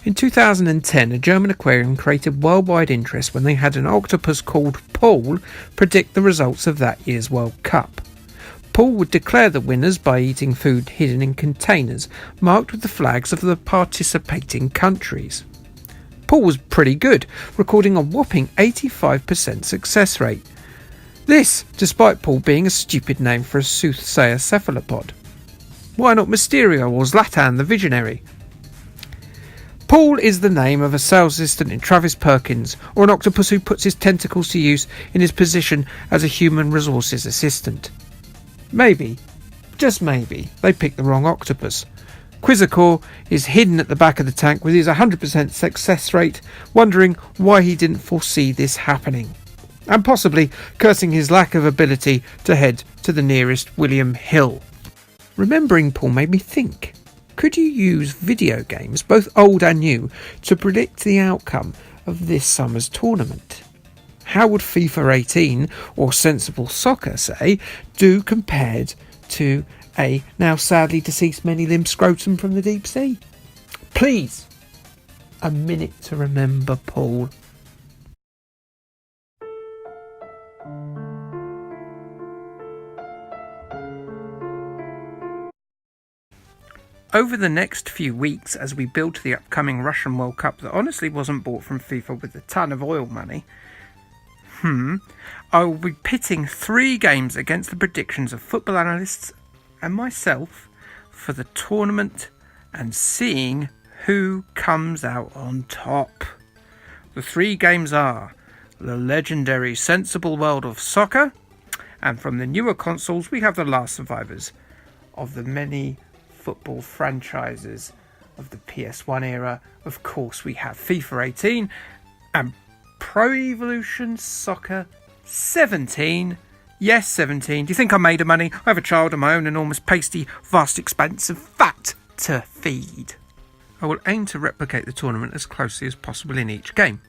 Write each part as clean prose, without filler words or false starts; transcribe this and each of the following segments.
In 2010, a German aquarium created worldwide interest when they had an octopus called Paul predict the results of that year's World Cup. Paul would declare the winners by eating food hidden in containers marked with the flags of the participating countries. Paul was pretty good, recording a whopping 85% success rate. This, despite Paul being a stupid name for a soothsayer cephalopod. Why not Mysterio or Zlatan the Visionary? Paul is the name of a sales assistant in Travis Perkins, or an octopus who puts his tentacles to use in his position as a human resources assistant. Maybe, just maybe, they picked the wrong octopus. Quizzicaur is hidden at the back of the tank with his 100% success rate, wondering why he didn't foresee this happening, and possibly cursing his lack of ability to head to the nearest William Hill. Remembering Paul made me think, could you use video games, both old and new, to predict the outcome of this summer's tournament? How would FIFA 18 or Sensible Soccer, say, do compared to a now sadly deceased many-limbed scrotum from the deep sea? Please, a minute to remember Paul. Over the next few weeks, as we build to the upcoming Russian World Cup that honestly wasn't bought from FIFA with a ton of oil money, I will be pitting 3 games against the predictions of football analysts and myself for the tournament and seeing who comes out on top. The 3 games are the legendary Sensible World of Soccer, and from the newer consoles we have the last survivors of the many football franchises of the PS1 era. Of course, we have FIFA 18 and Pro Evolution Soccer 17. Yes, 17. Do you think I made of money? I have a child of my own, enormous, pasty, vast expanse of fat to feed. I will aim to replicate the tournament as closely as possible in each game.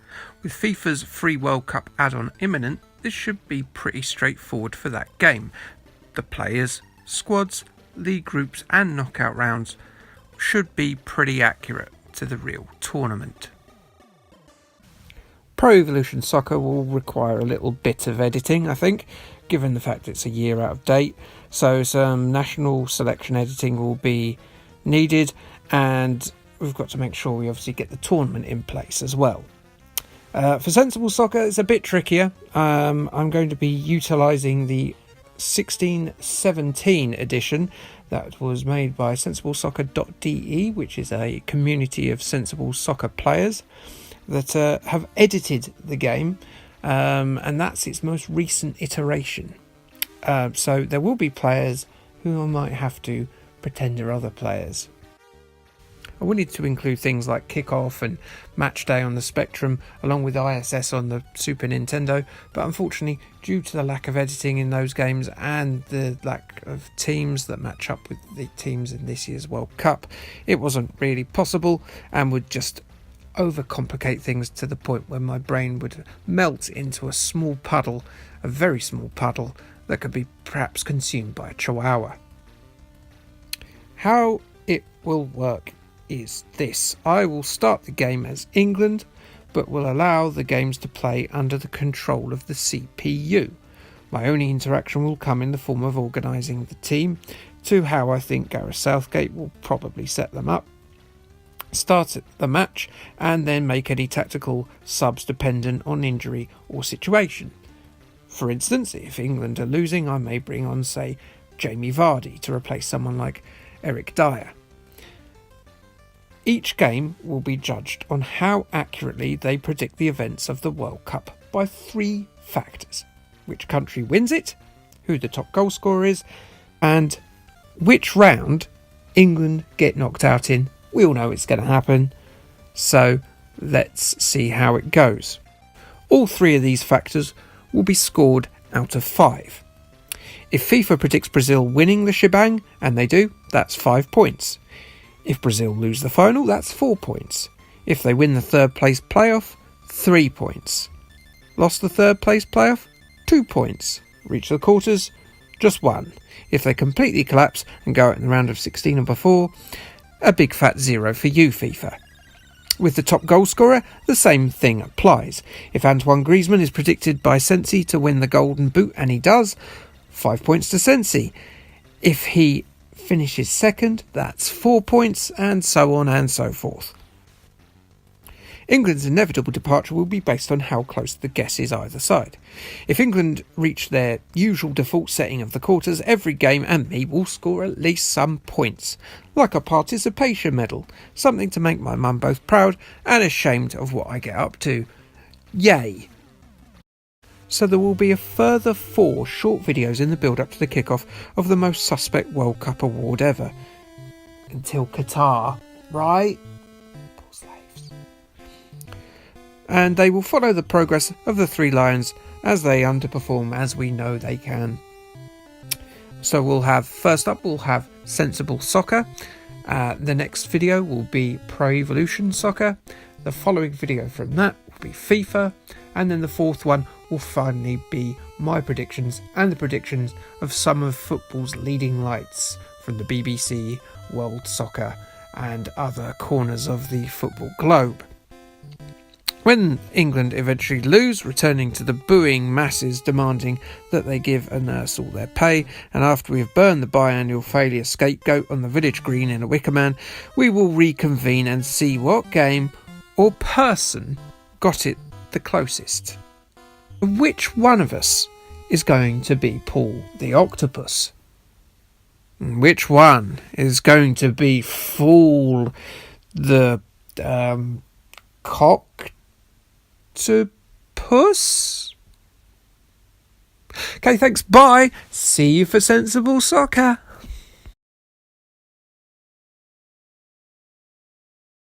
With FIFA's free World Cup add-on imminent, this should be pretty straightforward for that game. The players, squads, league groups and knockout rounds should be pretty accurate to the real tournament. Pro Evolution Soccer will require a little bit of editing, I think, given the fact it's a year out of date, so some national selection editing will be needed, and we've got to make sure we obviously get the tournament in place as well. For Sensible Soccer, it's a bit trickier. I'm going to be utilising the 16-17 edition that was made by sensiblesoccer.de, which is a community of sensible soccer players that have edited the game, and that's its most recent iteration. So there will be players who I might have to pretend are other players. I wanted to include things like Kickoff and Match Day on the Spectrum, along with ISS on the Super Nintendo, but unfortunately, due to the lack of editing in those games and the lack of teams that match up with the teams in this year's World Cup, it wasn't really possible and would just overcomplicate things to the point where my brain would melt into a small puddle, a very small puddle, that could be perhaps consumed by a chihuahua. How it will work is this. I will start the game as England, but will allow the games to play under the control of the CPU. My only interaction will come in the form of organising the team to how I think Gareth Southgate will probably set them up, start the match, and then make any tactical subs dependent on injury or situation. For instance, if England are losing, I may bring on, say, Jamie Vardy to replace someone like Eric Dyer. Each game will be judged on how accurately they predict the events of the World Cup by 3 factors: which country wins it, who the top goal scorer is, and which round England get knocked out in. We all know it's going to happen, so let's see how it goes. All 3 of these factors will be scored out of 5. If FIFA predicts Brazil winning the shebang, and they do, that's 5 points. If Brazil lose the final, that's 4 points. If they win the 3rd place playoff, 3 points. Lost the 3rd place playoff, 2 points. Reach the quarters, just 1. If they completely collapse and go out in the round of 16 or before, a big fat 0 for you, FIFA. With the top goal scorer, the same thing applies. If Antoine Griezmann is predicted by Sensi to win the Golden Boot, and he does, 5 points to Sensi. If he finishes second, that's 4 points, and so on and so forth. England's inevitable departure will be based on how close the guess is either side. If England reach their usual default setting of the quarters, every game and me will score at least some points, like a participation medal, something to make my mum both proud and ashamed of what I get up to. Yay! So there will be a further 4 short videos in the build-up to the kickoff of the most suspect World Cup award ever. Until Qatar, right? Poor slaves. And they will follow the progress of the Three Lions as they underperform, as we know they can. So first up we'll have Sensible Soccer. The next video will be Pro Evolution Soccer. The following video from that will be FIFA. And then the fourth one will finally be my predictions and the predictions of some of football's leading lights from the BBC, World Soccer and other corners of the football globe. When England eventually lose, returning to the booing masses demanding that they give a nurse all their pay, and after we have burned the biannual failure scapegoat on the village green in a wicker man, we will reconvene and see what game or person got it the closest. Which one of us is going to be Paul the Octopus? Which one is going to be Fool the Octopus? Okay, thanks, bye. See you for Sensible Soccer.